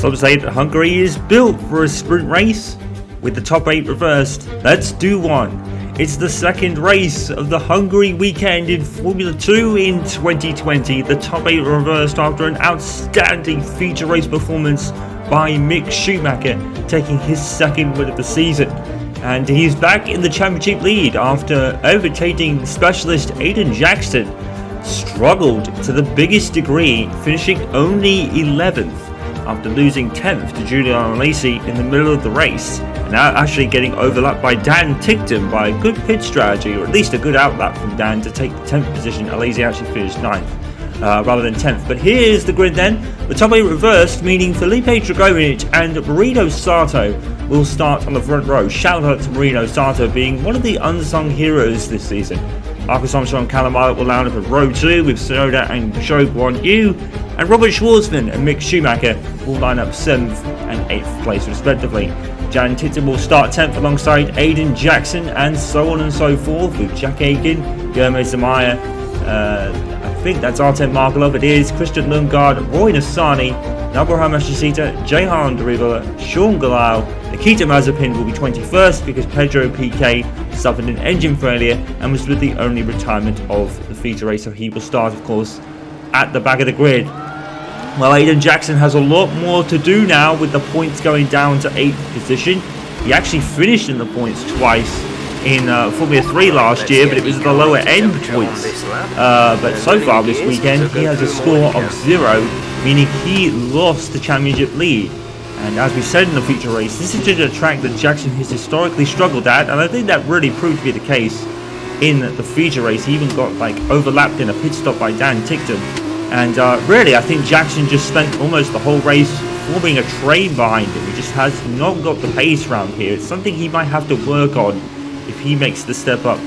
Some say that Hungary is built for a sprint race with the top 8 reversed. Let's do one. It's the second race of the Hungary weekend in Formula 2 in 2020. The top 8 reversed after an outstanding feature race performance by Mick Schumacher, taking his second win of the season. And he's back in the championship lead after overtaking specialist Aiden Jackson. Struggled to the biggest degree, finishing only 11th after losing 10th to Julian Alesi in the middle of the race. And now actually getting overlapped by Dan Tickton by a good pit strategy, or at least a good outlap from Dan to take the 10th position. Alesi actually finished 9th. Rather than 10th. But here's the grid then. The top 8 reversed, meaning Felipe Dragovic and Marino Sato will start on the front row. Shout out to Marino Sato being one of the unsung heroes this season. Marcus Armstrong and Callum Ilott will line up at row 2 with Tsunoda and Zhou Guanyu, and Robert Shwartzman and Mick Schumacher will line up 7th and 8th place respectively. Jan Titten will start 10th alongside Aiden Jackson, and so on and so forth with Jack Aiken, Guillermo Zamaya, I think that's Artem Markelov, it is, Christian Lundgaard, Roy Nassani, Abraham Ashishita, Jehan Derivela, Sean Galal, Nikita Mazepin will be 21st because Pedro Piquet suffered an engine failure and was with the only retirement of the feature race, so he will start, of course, at the back of the grid. Well, Aiden Jackson has a lot more to do now with the points going down to 8th position. He actually finished in the points twice in Formula 3 last year, but it was the lower end points. But so far this weekend, he has a score of 0, meaning he lost the championship lead. And as we said in the feature race, this is just a track that Jackson has historically struggled at, and I think that really proved to be the case in the feature race. He even got overlapped in a pit stop by Dan Tickton. And really, I think Jackson just spent almost the whole race forming a train behind him. He just has not got the pace round here. It's something he might have to work on if he makes the step up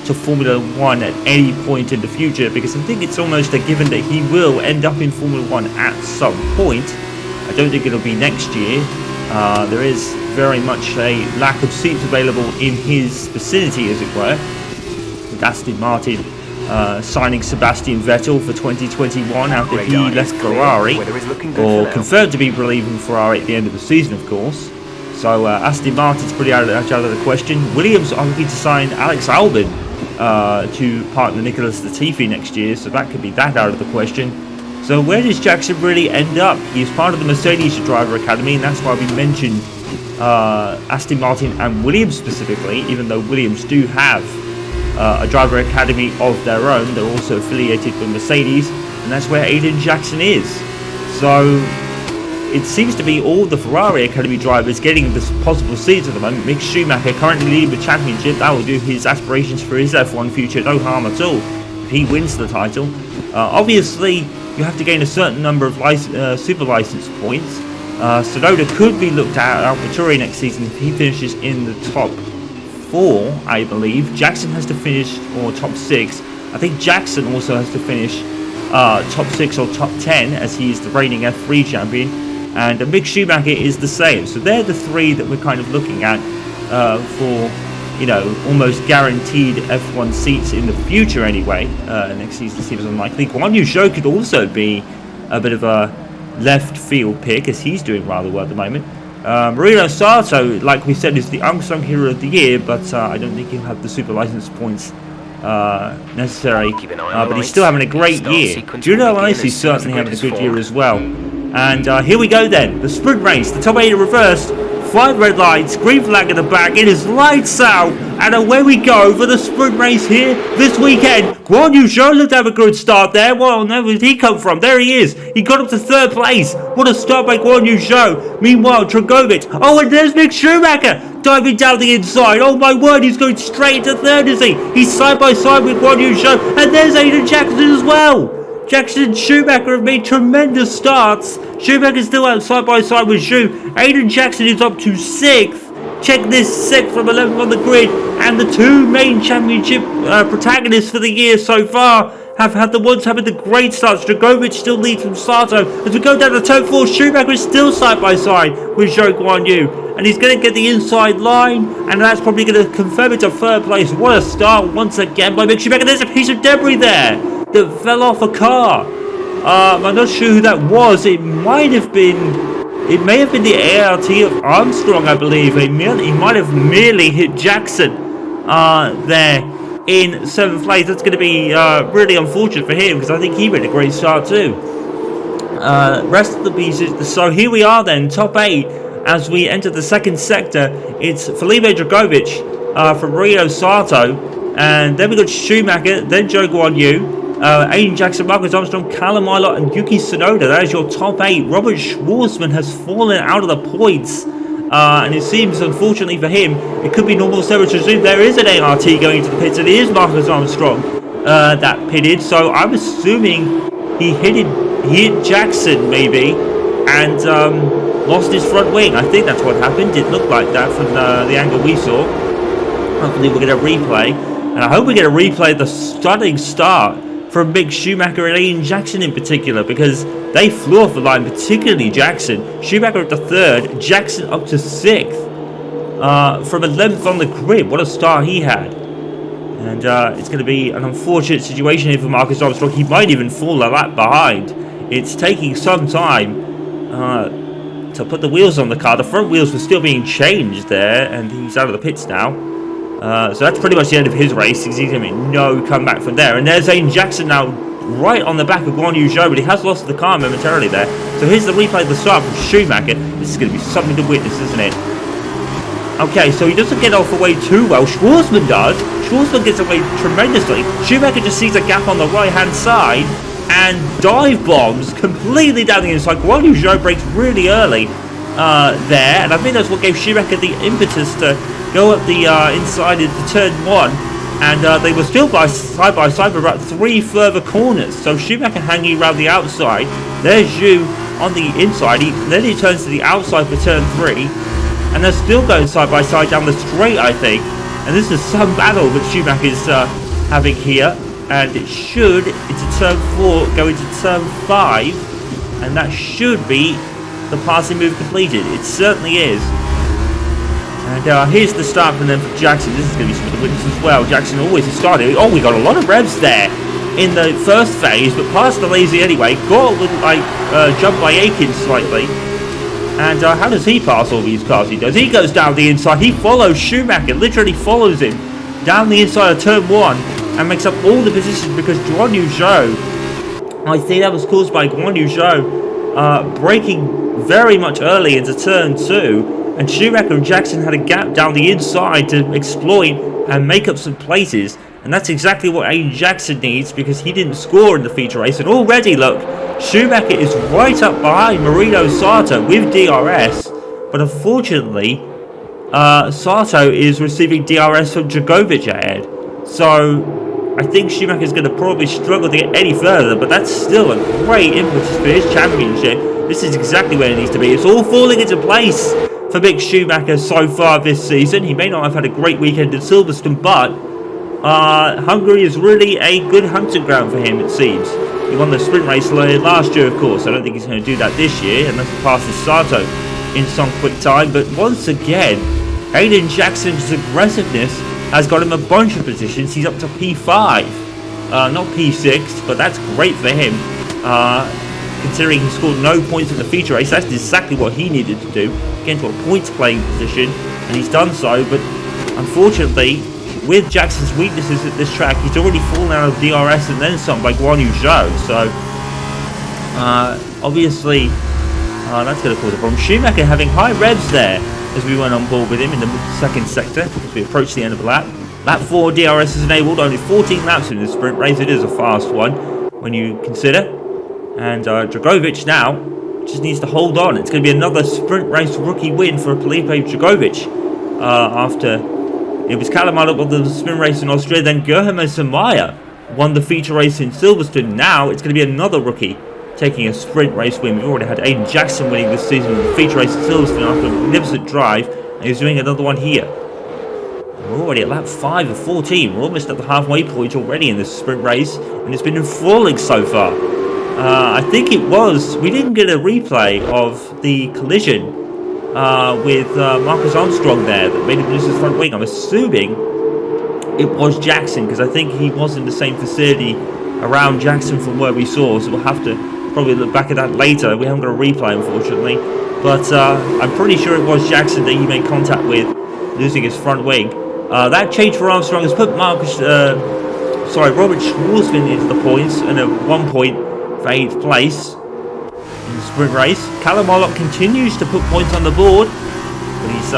to Formula 1 at any point in the future, because I think it's almost a given that he will end up in Formula 1 at some point. I don't think it'll be next year. There is very much a lack of seats available in his vicinity, as it were, with Aston Martin signing Sebastian Vettel for 2021 after he left Ferrari, or confirmed to be leaving Ferrari at the end of the season, of course. So Aston Martin's pretty out of the question. Williams are looking to sign Alex Albon to partner Nicholas Latifi next year, so that could be that out of the question. So where does Jackson really end up? He's part of the Mercedes Driver Academy, and that's why we mentioned Aston Martin and Williams specifically, even though Williams do have a driver academy of their own. They're also affiliated with Mercedes, and that's where Aiden Jackson is. So it seems to be all the Ferrari Academy drivers getting this possible seats at the moment. Mick Schumacher currently leading the championship. That will do his aspirations for his F1 future no harm at all if he wins the title. Obviously, you have to gain a certain number of super license points. Tsunoda could be looked at AlphaTauri next season if he finishes in the top 4, I believe. Jackson has to finish, or top 6. I think Jackson also has to finish top 6 or top 10, as he is the reigning F3 champion. And Mick Schumacher is the same. So they're the 3 that we're kind of looking at for, almost guaranteed F1 seats in the future anyway. Next season seems unlikely. Guanyu Zhou could also be a bit of a left field pick, as he's doing rather well at the moment. Marino Sato, like we said, is the unsung hero of the year, but I don't think he'll have the super license points necessary. But he's still having a great year. Julian Alesi certainly having a good year as well. And here we go then, the sprint race, the top 8 reversed, 5 red lights, green flag at the back, it is lights out, and away we go for the sprint race here this weekend. Guanyu Zhou looked to have a good start there. Well, where did he come from? There he is, he got up to 3rd place. What a start by Guanyu Zhou. Meanwhile, Dragovic, oh, and there's Mick Schumacher diving down the inside. Oh my word, he's going straight into 3rd, is he? He's side by side with Guanyu Zhou, and there's Aiden Jackson as well. Jackson and Schumacher have made tremendous starts. Schumacher's still out side by side with Zhou. Aiden Jackson is up to 6th. Check this, 6th from 11th on the grid. And the 2 main championship protagonists for the year so far have had the ones having the great starts. Dragovic still leads from Sato. As we go down to turn 4, Schumacher is still side by side with Zhou Guanyu. And he's going to get the inside line, and that's probably going to confirm it to 3rd place. What a start once again by Mick Schumacher. There's a piece of debris there that fell off a car. I'm not sure who that was. It might have been it may have been the ART of Armstrong, I believe. He might have merely hit Jackson there in 7th place. That's going to be really unfortunate for him, because I think he made a great start too. Rest of the pieces. So here we are then, top 8 as we enter the second sector. It's Felipe Drugovich from Rio Sato, and then we got Schumacher, then Joe Guan Yu, Aiden Jackson, Marcus Armstrong, Callum Ilott and Yuki Tsunoda. That is your top 8. Robert Shwartzman has fallen out of the points, and it seems, unfortunately for him, it could be normal service resumed. There is an ART going into the pits, and it is Marcus Armstrong that pitted, so I'm assuming he hit Jackson maybe, and lost his front wing. I think that's what happened. It looked like that from the angle we saw. Hopefully we'll get a replay, and I hope we get a replay of the stunning start from Mick Schumacher and Aiden Jackson in particular, because they flew off the line, particularly Jackson. Schumacher up to 3rd, Jackson up to 6th, from 11th on the grid. What a start he had. And it's going to be an unfortunate situation here for Marcus Armstrong. He might even fall a lap behind. It's taking some time to put the wheels on the car. The front wheels were still being changed there, and he's out of the pits now. So that's pretty much the end of his race. He's going to be no comeback from there. And there's Aiden Jackson now right on the back of Guan Yu Zhou, but he has lost the car momentarily there. So here's the replay of the start from Schumacher. This is going to be something to witness, isn't it? Okay, so he doesn't get off away too well. Schwarzman does. Schwarzman gets away tremendously. Schumacher just sees a gap on the right-hand side and dive bombs completely down the inside. Guan Yu Zhou breaks really early there, and I think that's what gave Schumacher the impetus to go up the inside into turn 1, and they were still side by side for about 3 further corners. So Schumacher hanging around the outside. There's Zhou on the inside. Then he turns to the outside for turn 3, and they're still going side by side down the straight, I think. And this is some battle that Schumacher's having here, and it should, into turn 4, go into turn 5, and that should be the passing move completed. It certainly is. And here's the start from them for Jackson. This is going to be some of the witness as well. Jackson always has started. Oh, we got a lot of revs there in the first phase, but past the lazy anyway. Got like jumped by Aiken slightly. And how does he pass all these cars? He does. He goes down the inside. He follows Schumacher, literally follows him down the inside of turn 1 and makes up all the positions, because Guan Yu Zhou, I think that was caused by Guan Yu Zhou braking very much early into turn 2. And Schumacher and Jackson had a gap down the inside to exploit and make up some places. And that's exactly what Aiden Jackson needs, because he didn't score in the feature race. And already, look, Schumacher is right up behind Marino Sato with DRS. But unfortunately, Sato is receiving DRS from Drugovich ahead. So I think Schumacher's going to probably struggle to get any further. But that's still a great impetus for his championship. This is exactly where it needs to be. It's all falling into place for Mick Schumacher so far this season. He may not have had a great weekend in Silverstone, but Hungary is really a good hunting ground for him, it seems. He won the sprint race last year, of course. I don't think he's going to do that this year, unless he passes Sato in some quick time. But once again, Aiden Jackson's aggressiveness has got him a bunch of positions. He's up to P5, not P6, but that's great for him. Considering he scored no points in the feature race. That's exactly what he needed to do, get into a points playing position, and he's done so. But unfortunately, with Jackson's weaknesses at this track, he's already fallen out of DRS and then some by Guan Yu Zhou. So obviously that's going to cause a problem. Schumacher having high revs there as we went on board with him in the second sector as we approach the end of the lap. Lap 4 DRS is enabled, only 14 laps in this sprint race. It is a fast one when you consider. And Drugovich now just needs to hold on. It's going to be another sprint race rookie win for Felipe Drugovich. After it was Callum Ilott won the sprint race in Austria, then Gerhard Meyer won the feature race in Silverstone. Now it's going to be another rookie taking a sprint race win. We've already had Aiden Jackson winning this season in the feature race in Silverstone after a magnificent drive, and he's doing another one here. We're already at lap 5 of 14. We're almost at the halfway point already in this sprint race, and it's been enthralling so far. I think it was, we didn't get a replay of the collision with Marcus Armstrong there that made him lose his front wing. I'm assuming it was Jackson, because I think he was in the same vicinity around Jackson from where we saw, so we'll have to probably look back at that later. We haven't got a replay, unfortunately. but I'm pretty sure it was Jackson that he made contact with, losing his front wing. That change for Armstrong has put Robert Shwartzman into the points, and at 1 point for 8th place in the sprint race. Callum Ilott continues to put points on the board, but he's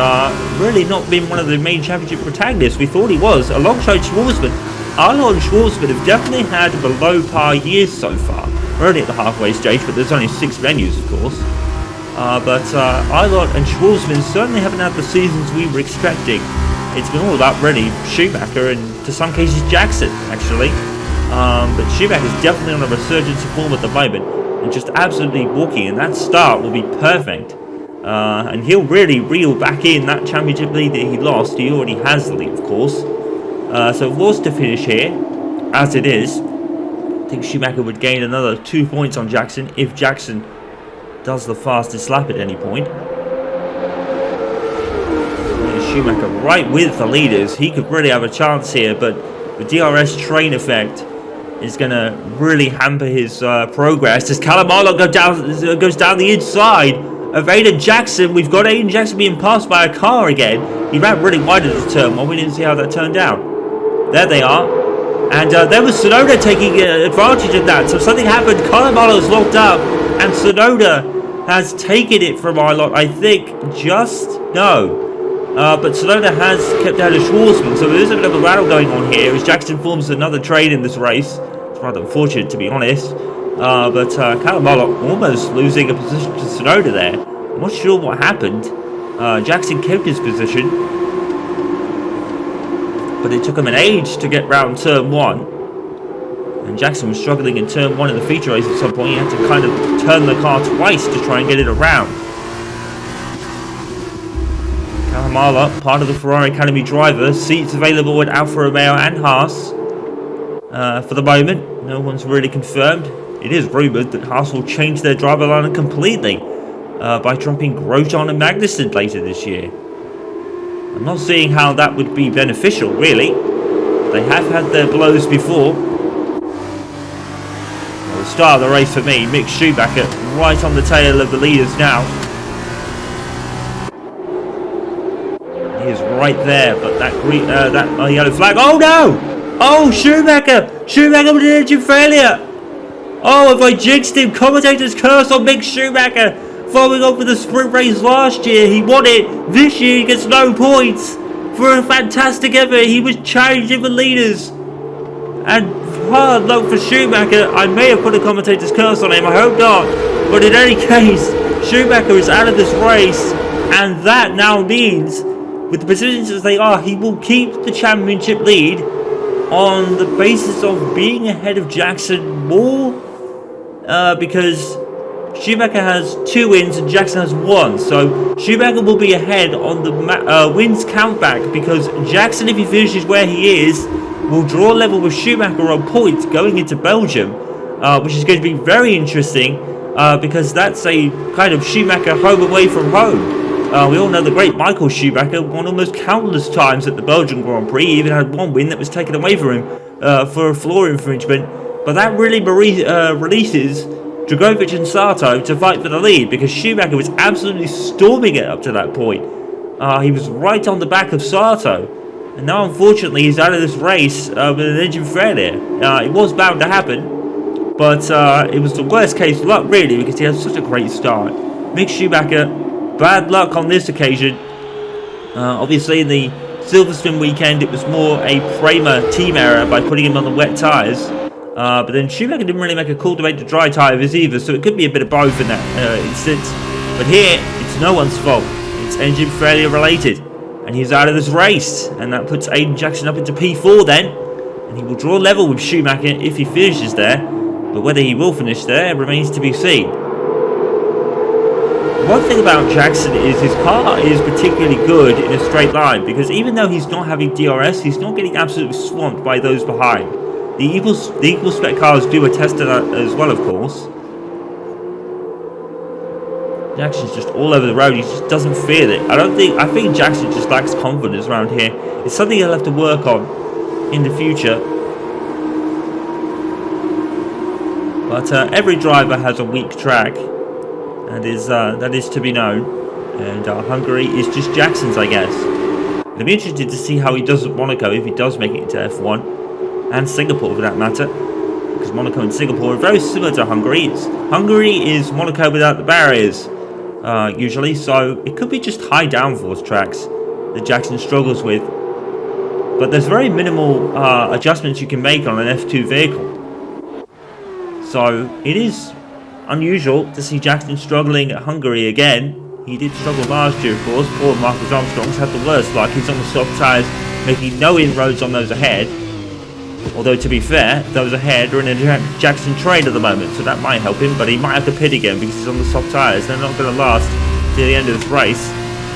really not been one of the main championship protagonists we thought he was. Alongside Shwartzman, Ilott and Shwartzman have definitely had below par years so far. We're only at the halfway stage, but there's only 6 venues, of course. But Ilott and Shwartzman certainly haven't had the seasons we were expecting. It's been all about really Schumacher and to some cases Jackson, actually. But Schumacher's definitely on a resurgence of form at the moment and just absolutely walking, and that start will be perfect. And he'll really reel back in that championship lead that he lost. He already has the lead, of course. So if was to finish here, as it is, I think Schumacher would gain another 2 points on Jackson if Jackson does the fastest lap at any point. Schumacher right with the leaders. He could really have a chance here, but the DRS train effect is going to really hamper his progress as Callum Ilott goes down the inside of Aiden Jackson. We've got Aiden Jackson being passed by a car again. He ran really wide at the turn. Well, we didn't see how that turned out. There they are. And there was Tsunoda taking advantage of that. So something happened. Callum Ilott's locked up, and Tsunoda has taken it from Ilott, I think. But Tsunoda has kept out of Shwartzman, so there is a bit of a battle going on here as Jackson forms another train in this race. It's rather unfortunate, to be honest. But Callum Ilott almost losing a position to Tsunoda there. I'm not sure what happened. Jackson kept his position, but it took him an age to get round turn 1. And Jackson was struggling in turn 1 in the feature race at some point. He had to kind of turn the car twice to try and get it around. Callum Ilott, part of the Ferrari Academy driver, seats available at Alfa Romeo and Haas. For the moment, no one's really confirmed. It is rumoured that Haas will change their driver lineup completely by dropping Grosjean and Magnussen later this year. I'm not seeing how that would be beneficial, really. They have had their blows before. Well, the start of the race for me, Mick Schumacher right on the tail of the leaders now. He is right there, but that yellow flag. Oh no! Oh, Schumacher! Schumacher with an engine failure! Oh, have I jinxed him? Commentator's curse on Mick Schumacher! Following up with the sprint race last year, he won it. This year he gets no points for a fantastic effort. He was challenging the leaders. And hard luck for Schumacher. I may have put a commentator's curse on him, I hope not. But in any case, Schumacher is out of this race, and that now means, with the positions as they are, he will keep the championship lead on the basis of being ahead of Jackson more, because Schumacher has 2 wins and Jackson has 1. So Schumacher will be ahead on the wins countback, because Jackson, if he finishes where he is, will draw level with Schumacher on points going into Belgium, which is going to be very interesting, because that's a kind of Schumacher home away from home. We all know the great Michael Schumacher won almost countless times at the Belgian Grand Prix. He even had 1 win that was taken away from him for a floor infringement. But that really releases Dragovic and Sato to fight for the lead, because Schumacher was absolutely storming it up to that point. He was right on the back of Sato. And now, unfortunately, he's out of this race with an engine failure. It was bound to happen, but it was the worst case luck, really, because he had such a great start. Mick Schumacher, bad luck on this occasion. Obviously, in the Silverstone weekend, it was more a Prema team error by putting him on the wet tyres. But then Schumacher didn't really make a call to make the dry tyres either, so it could be a bit of both in that instance. But here, it's no one's fault. It's engine failure related. And he's out of this race. And that puts Aiden Jackson up into P4 then. And he will draw level with Schumacher if he finishes there. But whether he will finish there remains to be seen. One thing about Jackson is his car is particularly good in a straight line, because even though he's not having DRS, he's not getting absolutely swamped by those behind. The equal spec cars do attest to that as well, of course. Jackson's just all over the road. He just doesn't feel it. I think Jackson just lacks confidence around here. It's something he'll have to work on in the future. But every driver has a weak track, That is to be known. And Hungary is just Jackson's, I guess. It'll be interesting to see how he does at Monaco if he does make it into F1. And Singapore, for that matter. Because Monaco and Singapore are very similar to Hungary. Hungary is Monaco without the barriers, usually. So it could be just high downforce tracks that Jackson struggles with. But there's very minimal adjustments you can make on an F2 vehicle. So it is unusual to see Jackson struggling at Hungary again. He did struggle last year, of course. Poor Marcus Armstrong's had the worst luck. He's on the soft tyres, making no inroads on those ahead. Although, to be fair, those ahead are in a Jackson trade at the moment, so that might help him. But he might have to pit again because he's on the soft tyres. They're not going to last to the end of this race.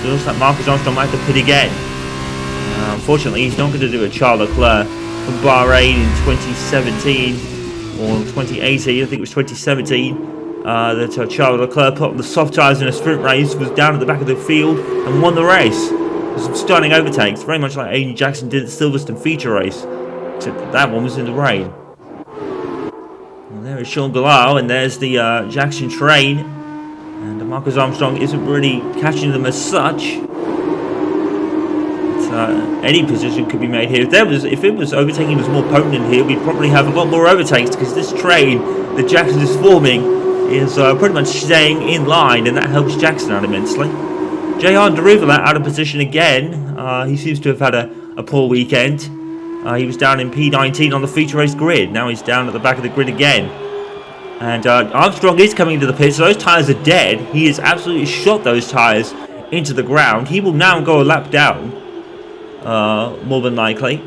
So it looks like Marcus Armstrong might have to pit again. Unfortunately, he's not going to do a Charles Leclerc from Bahrain in 2017 or 2018. I think it was 2017. That Charles Leclerc put on the soft tyres in a sprint race, was down at the back of the field and won the race. Some stunning overtakes, very much like Aiden Jackson did at Silverstone feature race, except that one was in the rain. Well, there is Sean Galal, and there's the Jackson train, and Marcus Armstrong isn't really catching them as such. Any position could be made here. If it was overtaking was more potent in here, we'd probably have a lot more overtakes, because this train that Jackson is forming is pretty much staying in line, and that helps Jackson out immensely. J.R. Deruvala out of position again. He seems to have had a poor weekend. He was down in P19 on the feature race grid. Now he's down at the back of the grid again. And Armstrong is coming into the pit, so those tyres are dead. He has absolutely shot those tyres into the ground. He will now go a lap down, more than likely.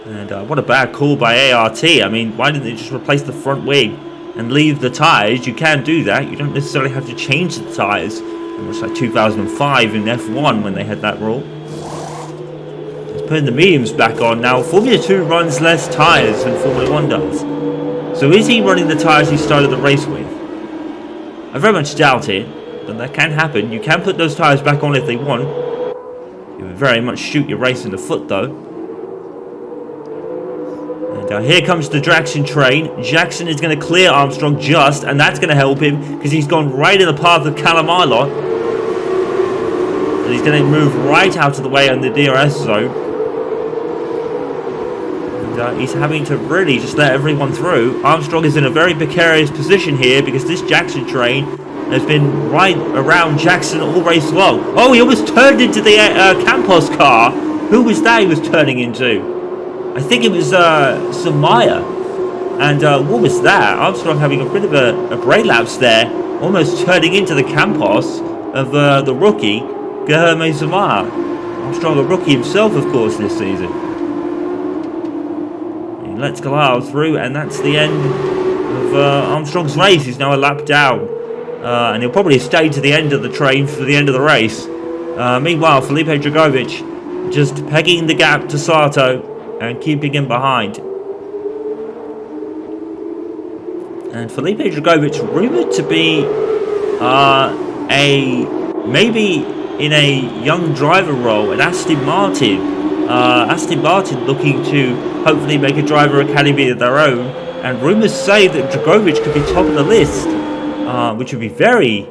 And what a bad call by ART. I mean, why didn't they just replace the front wing and leave the tyres? You can do that. You don't necessarily have to change the tyres. It was like 2005 in F1 when they had that rule. He's putting the mediums back on now. Formula 2 runs less tyres than Formula 1 does. So is he running the tyres he started the race with? I very much doubt it, but that can happen. You can put those tyres back on if they want. You would very much shoot your race in the foot, though. And here comes the Jackson train. Jackson is going to clear Armstrong just, and that's going to help him because he's gone right in the path of Callum Ilott. And he's going to move right out of the way on the DRS zone. And he's having to really just let everyone through. Armstrong is in a very precarious position here because this Jackson train has been right around Jackson all race long. Oh, he almost turned into the Campos car. Who was that he was turning into? I think it was Samaya. And what was that? Armstrong having a bit of a brake lapse there, almost turning into the Campos of the rookie, Guilherme Samaya. Armstrong, a rookie himself, of course, this season. He lets Galal through, and that's the end of Armstrong's race. He's now a lap down. And he'll probably stay to the end of the train for the end of the race. Meanwhile, Felipe Dragovic just pegging the gap to Sato and keeping him behind. And Felipe Dragovic rumoured to be maybe in a young driver role at Aston Martin. Aston Martin looking to hopefully make a driver academy of their own. And rumours say that Dragovic could be top of the list, which would be very,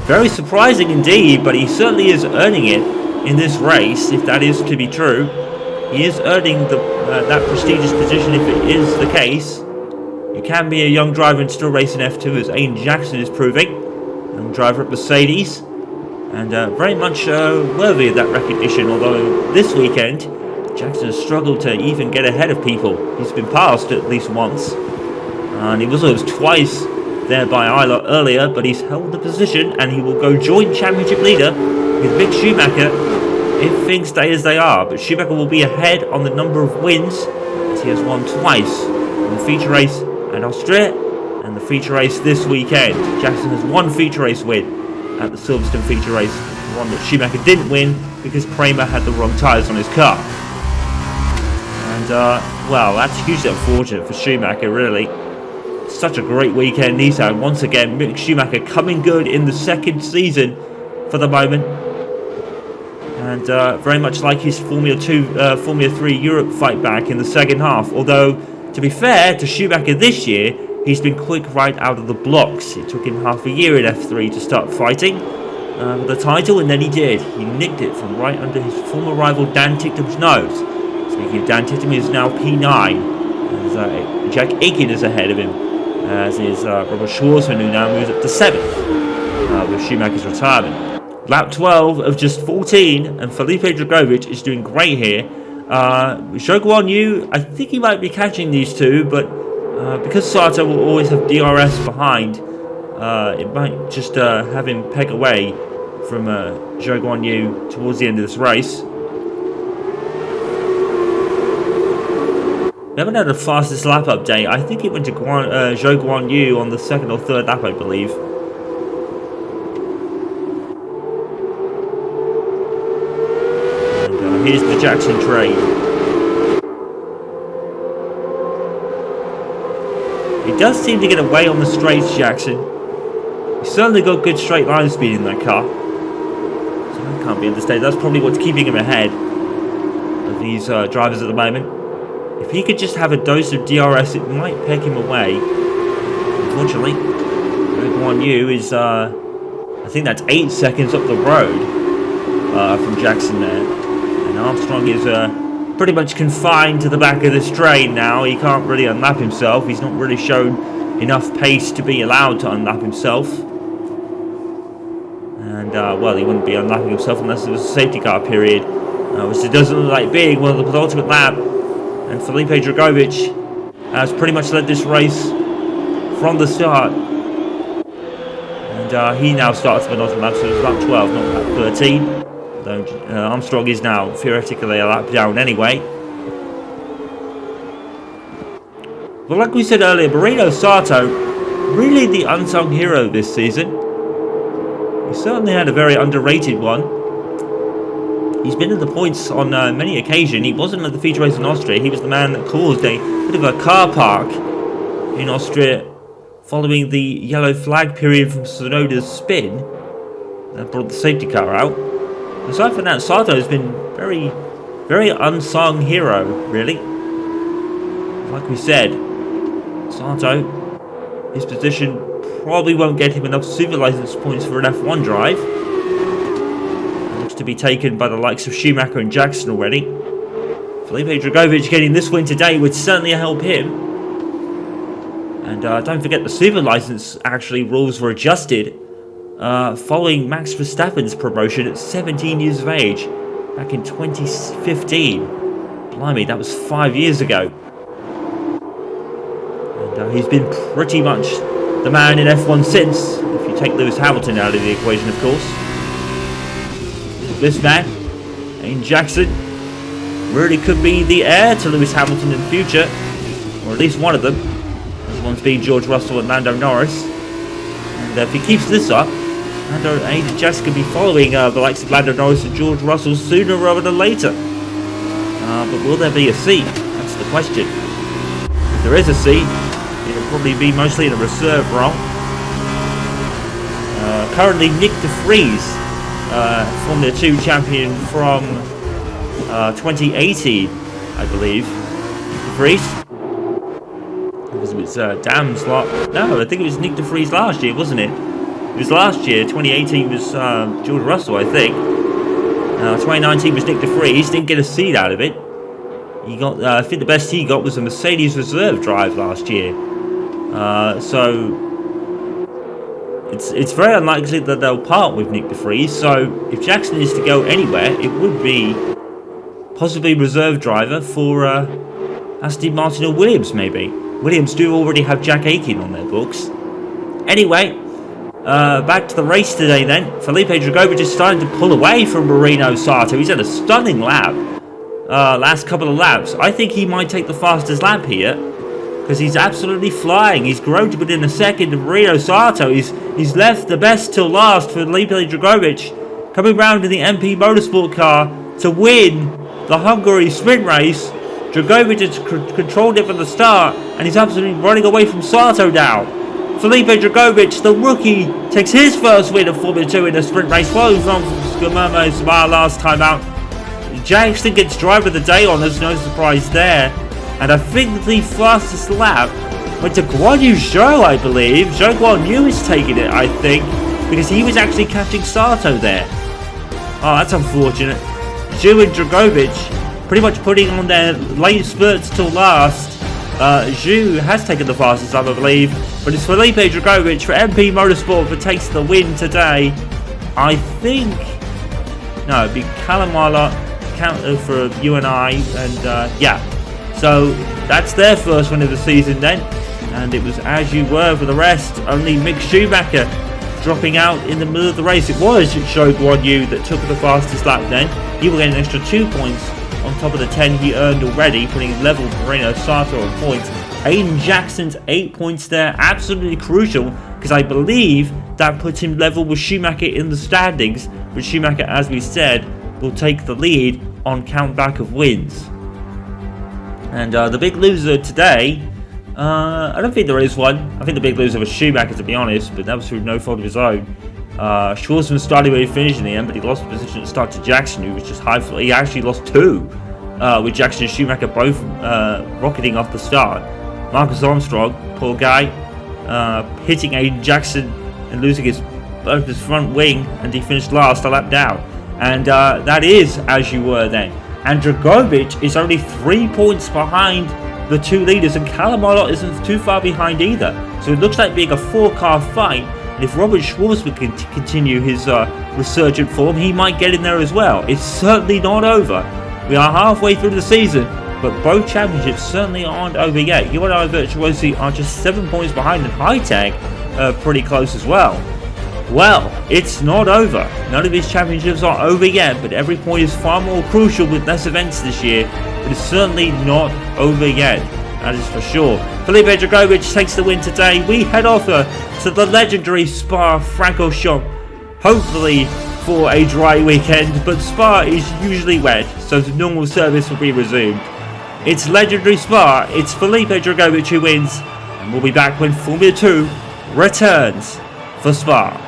very surprising indeed. But he certainly is earning it in this race, if that is to be true. He is earning that prestigious position if it is the case. You can be a young driver and still race in F2, as Aiden Jackson is proving. Young driver at Mercedes. And very much worthy of that recognition, although this weekend Jackson has struggled to even get ahead of people. He's been passed at least once. And he was twice there by Ilott earlier, but he's held the position and he will go joint championship leader with Mick Schumacher if things stay as they are. But Schumacher will be ahead on the number of wins, as he has won twice in the feature race at Austria and the feature race this weekend. Jackson has one feature race win at the Silverstone feature race, one that Schumacher didn't win because Kramer had the wrong tyres on his car. And well, that's hugely unfortunate for Schumacher, really. Such a great weekend he's had. Once again, Mick Schumacher coming good in the second season for the moment. And very much like his Formula 3 Europe fight back in the second half. Although, to be fair to Schumacher this year, he's been quick right out of the blocks. It took him half a year in F3 to start fighting for the title, and then he did. He nicked it from right under his former rival Dan Ticktum's nose. Speaking of Dan Ticktum, he's now P9. As, Jack Aitken is ahead of him, as is Robert Shwartzman, who now moves up to 7th with Schumacher's retirement. Lap 12 of just 14, and Felipe Drugovich is doing great here. Zhou Guanyu, I think he might be catching these two, but because Sato will always have DRS behind, it might just have him peg away from Zhou Guanyu towards the end of this race. We haven't had a fastest lap update. I think it went to Zhou Guanyu on the 2nd or 3rd lap, I believe. And here's the Jackson trade. He does seem to get away on the straights, Jackson. He's certainly got good straight line speed in that car. So that can't be understated. That's probably what's keeping him ahead of these drivers at the moment. If he could just have a dose of DRS, it might peg him away. Unfortunately, Guan Yu is, I think that's 8 seconds up the road from Jackson there. And Armstrong is pretty much confined to the back of the straight now. He can't really unlap himself. He's not really shown enough pace to be allowed to unlap himself. And, well, he wouldn't be unlapping himself unless there was a safety car period, which it doesn't look like being. Well, the penultimate lap. And Felipe Drugovich has pretty much led this race from the start. And he now starts the penultimate lap, so it's lap 12, not lap 13. Though Armstrong is now theoretically a lap down anyway. But like we said earlier, Marino Sato, really the unsung hero this season. He certainly had a very underrated one. He's been in the points on many occasions. He wasn't at the feature race in Austria. He was the man that caused a bit of a car park in Austria following the yellow flag period from Tsunoda's spin that brought the safety car out. Aside from that, Sato has been very, very unsung hero, really. Like we said, Sato, his position probably won't get him enough super license points for an F1 drive. To be taken by the likes of Schumacher and Jackson already. Felipe Drugovich getting this win today would certainly help him. And don't forget the super license actually rules were adjusted following Max Verstappen's promotion at 17 years of age back in 2015. Blimey, that was 5 years ago. And he's been pretty much the man in F1 since, if you take Lewis Hamilton out of the equation, of course. This man, Aiden Jackson, really could be the heir to Lewis Hamilton in the future, or at least one of them. This one's being George Russell and Lando Norris. And if he keeps this up, Aiden Jackson could be following the likes of Lando Norris and George Russell sooner rather than later. But will there be a seat? That's the question. If there is a seat, it'll probably be mostly in a reserve role. Currently, Nick de Vries, Formula 2 champion from 2018, I believe. De Vries. It was Dam's lot. No, I think it was Nick de Vries last year, wasn't it? It was last year. 2018 was George Russell, I think. 2019 was Nick de Vries. Didn't get a seat out of it. He got. I think the best he got was a Mercedes reserve drive last year. So. It's very unlikely that they'll part with Nick de Vries, so if Jackson is to go anywhere, it would be possibly reserve driver for Aston Martin or Williams, maybe. Williams do already have Jack Aitken on their books. Anyway, back to the race today then. Felipe Drugovich is starting to pull away from Marino Sato. He's had a stunning lap, last couple of laps. I think he might take the fastest lap here, because he's absolutely flying. He's grown to within a second of Marino Sato. He's left the best till last for Felipe Drugovich, coming round in the MP Motorsport car to win the Hungary sprint race. Drugovich has controlled it from the start, and he's absolutely running away from Sato now. Felipe Drugovich, the rookie, takes his first win of Formula 2 in a sprint race, following from Guillermo Samar last time out. Jackson gets driver of the day on us, no surprise there. And I think the fastest lap went to Guan Yu's show, I believe. Zhou Guan Yu is taking it, I think, because he was actually catching Sato there. Oh, that's unfortunate. Zhu and Dragovic pretty much putting on their late spurts till last. Zhu has taken the fastest lap, I believe, but it's Felipe Dragovic for MP Motorsport that takes the win today. I think... No, it'd be Callum Ilott counter for UNI, and yeah. So that's their first win of the season then, and it was as you were for the rest. Only Mick Schumacher dropping out in the middle of the race. It was Zhou Guan Yu that took the fastest lap then. He will get an extra 2 points on top of the 10 he earned already, putting level Moreno Sato on points. Aiden Jackson's 8 points there, absolutely crucial, because I believe that puts him level with Schumacher in the standings, but Schumacher, as we said, will take the lead on count back of wins. And the big loser today, I don't think there is one. I think the big loser was Schumacher, to be honest, but that was through no fault of his own. Schwarzman started where he finished in the end, but he lost position at the start to Jackson, who was just high. He actually lost 2, with Jackson and Schumacher both rocketing off the start. Marcus Armstrong, poor guy, hitting Aiden Jackson and losing his front wing, and he finished last a lap down. And that is as you were then. And Dragovic is only 3 points behind the 2 leaders, and Callum Ilott isn't too far behind either. So it looks like being a 4-car fight. And if Robert Schwarzman can continue his resurgent form, he might get in there as well. It's certainly not over. We are halfway through the season, but both championships certainly aren't over yet. UNI Virtuosi are just 7 points behind, and Hitech pretty close as well. Well, it's not over. None of these championships are over yet, but every point is far more crucial with less events this year. But it's certainly not over yet, that is for sure. Felipe Dragovic takes the win today. We head off to the legendary Spa-Francorchamps, hopefully for a dry weekend, but Spa is usually wet, so the normal service will be resumed. It's legendary Spa, it's Felipe Dragovic who wins, and we'll be back when Formula 2 returns for Spa.